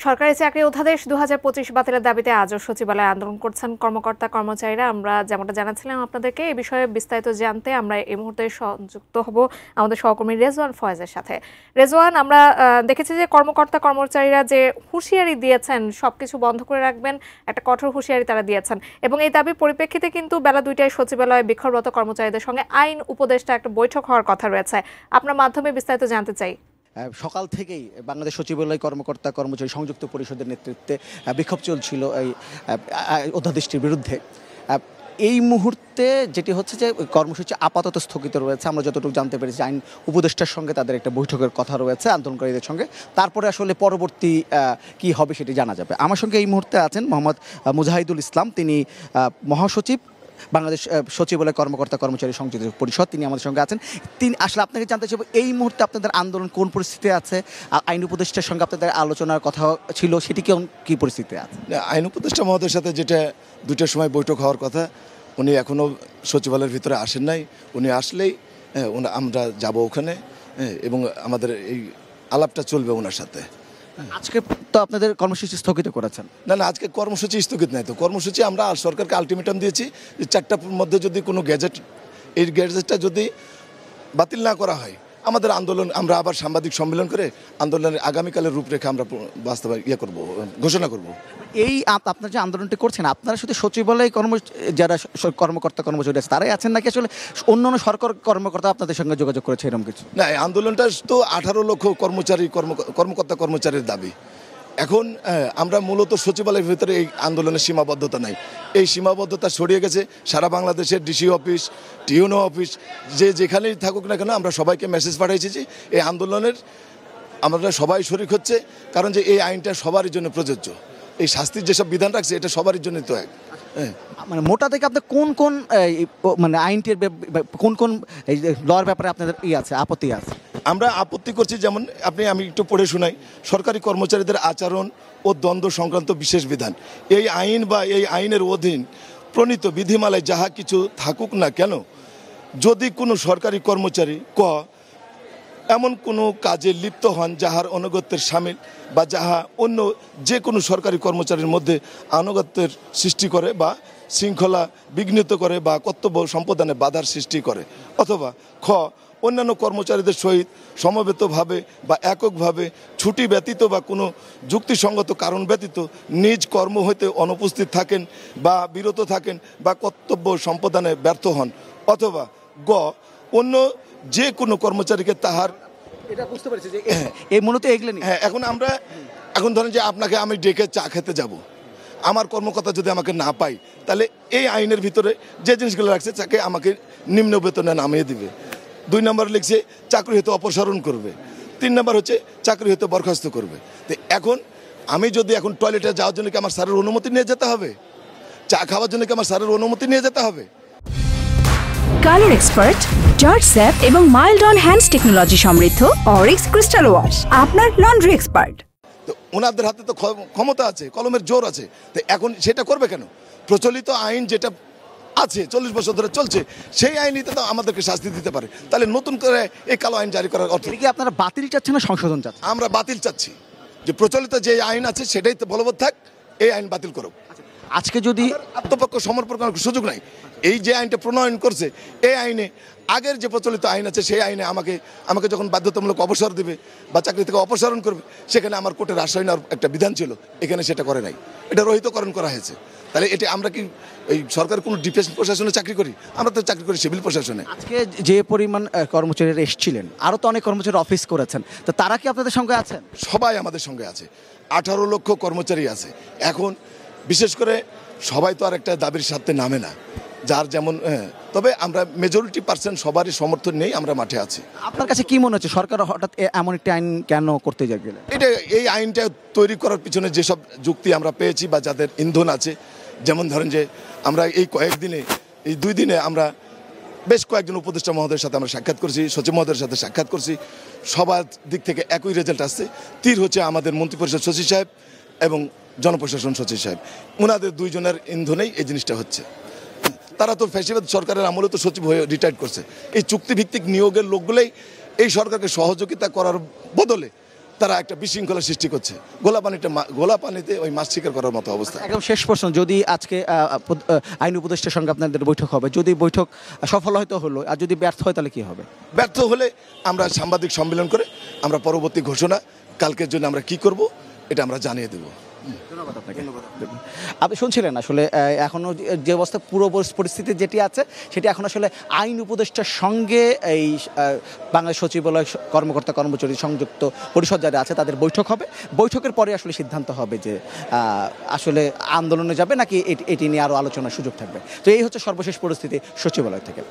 সরকারি চাকরি অধ্যাদেশ ২০২৫ বাতিলের দাবিতে আজও সচিবালয়ে আন্দোলন করছেন কর্মকর্তা কর্মচারীরা। আমরা যেমনটা জানাচ্ছিলাম আপনাদেরকে, এই বিষয়ে বিস্তারিত জানতে আমরা এই মুহূর্তে সংযুক্ত হব আমাদের সহকর্মী রেজওয়ান ফয়েজের সাথে। রেজওয়ান, আমরা দেখেছি যে কর্মকর্তা কর্মচারীরা যে হুঁশিয়ারি দিয়েছেন সবকিছু বন্ধ করে রাখবেন, একটা কঠোর হুঁশিয়ারি তারা দিয়েছেন, এবং এই দাবির পরিপ্রেক্ষিতে কিন্তু বেলা ২টায় সচিবালয়ে বিক্ষোভরত কর্মচারীদের সঙ্গে আইন উপদেষ্টা একটা বৈঠক হওয়ার কথা রয়েছে। আপনার মাধ্যমে বিস্তারিত জানতে চাই। সকাল থেকেই বাংলাদেশ সচিবালয় কর্মকর্তা কর্মচারী সংযুক্ত পরিষদের নেতৃত্বে বিক্ষোভ চলছিল এই অধ্যাদেশটির বিরুদ্ধে। এই মুহূর্তে যেটি হচ্ছে যে কর্মসূচি আপাতত স্থগিত রয়েছে। আমরা যতটুকু জানতে পেরেছি আইন উপদেষ্টার সঙ্গে তাদের একটা বৈঠকের কথা রয়েছে আন্দোলনকারীদের সঙ্গে। তারপরে আসলে পরবর্তী কি হবে সেটি জানা যাবে। আমার সঙ্গে এই মুহূর্তে আছেন মোহাম্মদ মুজাহিদুল ইসলাম, তিনি মহাসচিব বাংলাদেশ সচিবালয় কর্মকর্তা কর্মচারী সংযুক্ত পরিষদ, তিনি আমাদের সঙ্গে আছেন। তিনি আসলে আপনাকে জানতে চাইব এই মুহূর্তে আপনাদের আন্দোলন কোন পরিস্থিতিতে আছে, আইন উপদেষ্টার সঙ্গে আপনাদের আলোচনার কথা ছিল সেটি কি পরিস্থিতিতে আছে? আইন উপদেষ্টা মহোদয়ের সাথে যেটা 2টার সময় বৈঠক হওয়ার কথা, উনি এখনও সচিবালয়ের ভিতরে আসেন নাই। উনি আসলেই আমরা যাব ওখানে, এবং আমাদের এই আলাপটা চলবে ওনার সাথে। আজকে তো আপনাদের কর্মসূচি স্থগিত করেছেন? না, আজকে কর্মসূচি স্থগিত নাই। তো কর্মসূচি আমরা সরকারকে আলটিমেটাম দিয়েছি যে 4টার মধ্যে যদি কোনো এই গ্যাজেটটা যদি বাতিল না করা হয়, আমাদের আন্দোলন আমরা আবার সাংবাদিক সম্মেলন করে আন্দোলনের আগামীকালের রূপরেখা আমরা বাস্তবায়ন ঘোষণা করব। এই আপনারা যে আন্দোলনটি করছেন, আপনারা শুধু সচিবালয় যারা কর্মকর্তা কর্মচারী আছে তারাই আছেন, নাকি আসলে অন্যান্য সরকার কর্মকর্তা আপনাদের সঙ্গে যোগাযোগ করেছে এরকম কিছু? না, এই আন্দোলনটা তো 18 লক্ষ কর্মকর্তা কর্মচারীর দাবি। এখন আমরা মূলত সচিবালয়ের ভিতরে এই আন্দোলনের সীমাবদ্ধতা নাই। এই সীমাবদ্ধতা ছড়িয়ে গেছে সারা বাংলাদেশের ডিসি অফিস, টিউনো অফিস, যেখানেই থাকুক না কেন আমরা সবাইকে মেসেজ পাঠিয়েছি যে এই আন্দোলনের আমরা সবাই শরিক হচ্ছে, কারণ যে এই আইনটা সবারই জন্য প্রযোজ্য। এই শাস্তির যেসব বিধান রাখছে এটা সবারই জন্য তো এক। মানে মোটা থেকে আপনার কোন মানে আইনটির কোন লর ব্যাপারে আপনাদের আছে, আপত্তি আছে? আমরা আপত্তি করছি, যেমন আমি একটু পড়ে শোনাই। সরকারি কর্মচারীদের আচরণ ও দ্বন্দ্ব সংক্রান্ত বিশেষ বিধান। এই আইন বা এই আইনের অধীন প্রণীত বিধিমালায় যাহা কিছু থাকুক না কেন, যদি কোনো সরকারি কর্মচারী এমন কোনো কাজে লিপ্ত হন যাহার অনুগত্যের সামিল বা যাহা অন্য যে কোনো সরকারি কর্মচারীর মধ্যে আনুগত্যের সৃষ্টি করে বা শৃঙ্খলা বিঘ্নিত করে বা কর্তব্য সম্পাদনে বাধার সৃষ্টি করে, অথবা অন্যান্য কর্মচারীদের সহিত সমবেতভাবে বা এককভাবে ছুটি ব্যতীত বা কোনো যুক্তিসঙ্গত কারণ ব্যতীত নিজ কর্ম হইতে অনুপস্থিত থাকেন বা বিরত থাকেন বা কর্তব্য সম্পাদনে ব্যর্থ হন, অথবা অন্য যে কোনো কর্মচারীকে তাহার এটা বুঝতে পারছি যে এই মূলত এগুলো নেই। হ্যাঁ, এখন ধরেন যে আপনাকে আমি ডেকে চা খেতে যাব, আমার কর্মকর্তা যদি আমাকে না পাই, তাহলে এই আইনের ভিতরে যে জিনিসগুলো রাখছে তাকে আমাকে নিম্ন বেতনে নামিয়ে দিবে। 2 নম্বর লিখছে চাকরি হতে অপসারণ করবে। 3 নম্বর হচ্ছে চাকরি হতে বরখাস্ত করবে। তো আমি যদি এখন টয়লেটে যাওয়ার জন্য কি আমার স্যারের অনুমতি নিয়ে যেতে হবে? চা খাওয়ার জন্য কি আমার স্যারের অনুমতি নিয়ে যেতে হবে? কালার এক্সপার্ট, জর্জ স্যাপ এবং মাইল্ড অন হ্যান্ডস টেকনোলজি সমৃদ্ধ অরিক্স ক্রিস্টাল ওয়াশ আপনার লন্ড্রি এক্সপার্ট। তো ওনাদের হাতে তো ক্ষমতা আছে, কলমের জোর আছে। তো এখন সেটা করবে কেন? প্রচলিত আইন যেটা আছে 40 বছর ধরে চলছে, সেই আইনই তো আমাদেরকে শাস্তি দিতে পারে। তাহলে নতুন করে এই কালো আইন জারি করার অর্থ কি? আপনারা বাতিল চাচ্ছেন না সংশোধন চাচ্ছেন? আমরা বাতিল চাচ্ছি, যে প্রচলিত যে আইন আছে সেটাই তো বলবৎ থাক, এই আইন বাতিল করো। আজকে যদি আত্মপক্ষ সমর্পণ করার সুযোগ নাই। এই যে আইনটা প্রণয়ন করছে, এই আইনে আগের যে প্রচলিত আইন আছে সেই আইনে আমাকে যখন বাধ্যতামূলক অবসর দিবে বা চাকরি থেকে অপসারণ করবে, সেখানে আমার কোর্টের আশ্রয় নেওয়ার একটা বিধান ছিল, এখানে সেটা করে নাই, এটা রহিতকরণ করা হয়েছে। তাহলে এটা আমরা কি এই সরকার কোনো ডিফেন্স প্রশাসনে চাকরি করি? আমরা তো চাকরি করি সিভিল প্রশাসনে। আজকে যে পরিমাণ কর্মচারীরা এসেছিলেন, আরও তো অনেক কর্মচারী অফিস করেছেন, তো তারা কি আপনাদের সঙ্গে আছেন? সবাই আমাদের সঙ্গে আছে, 18 লক্ষ কর্মচারী আছে। এখন বিশেষ করে সবাই তো আর একটা দাবির সাথে নামে না, যার যেমন, তবে আমরা মেজরিটি পার্সেন্ট সবারই সমর্থন নেই, আমরা মাঠে আছি। আপনার কাছে কি মনে হচ্ছে সরকার হঠাৎ এমন একটা আইন কেন করতে গেলে? এই আইনটা তৈরি করার পিছনে যেসব যুক্তি আমরা পেয়েছি বা যাদের ইন্ধন আছে, যেমন ধরেন যে আমরা এই 2 দিনে আমরা বেশ কয়েকজন উপদেষ্টা মহোদয়ের সাথে আমরা সাক্ষাৎ করছি, সচিব মহোদয়ের সাথে সাক্ষাৎ করছি। সবার দিক থেকে একই রেজাল্ট আসছে। তীর হচ্ছে আমাদের মন্ত্রিপরিষদ সচিব সাহেব এবং জনপ্রশাসন সচিব সাহেব, ওনাদের 2 জনের ইন্ধনেই এই জিনিসটা হচ্ছে। তারা তো ফ্যাসিবাদ সরকারের আমলে তো সচিব হয়ে রিটায়ার্ড করছে। এই চুক্তিভিত্তিক নিয়োগের লোকগুলোই এই সরকারকে সহযোগিতা করার বদলে তারা একটা বিশৃঙ্খলা সৃষ্টি করছে। গোলা পানিতে ওই মাছ শিকার করার মতো অবস্থা। একদম শেষ প্রশ্ন, যদি আজকে আইন উপদেষ্টার সঙ্গে আপনাদের বৈঠক হবে, যদি বৈঠক সফল হয়তো হলো, আর যদি ব্যর্থ হয় তাহলে কি হবে? ব্যর্থ হলে আমরা সাংবাদিক সম্মেলন করে আমরা পরবর্তী ঘোষণা কালকের জন্য আমরা কি করব এটা আমরা জানিয়ে দেব। ধন্যবাদ আপনাকে। আপনি শুনছিলেন আসলে এখনো যে অবস্থা, পুরো পরিস্থিতি যেটি আছে সেটি এখন আসলে আইন উপদেষ্টার সঙ্গে এই বাংলাদেশ সচিবালয় কর্মকর্তা কর্মচারী সংযুক্ত পরিষদ যারা আছে তাদের বৈঠক হবে। বৈঠকের পরে আসলে সিদ্ধান্ত হবে যে আসলে আন্দোলনে যাবে নাকি এটি নিয়ে আরও আলোচনার সুযোগ থাকবে। তো এই হচ্ছে সর্বশেষ পরিস্থিতি সচিবালয় থেকে।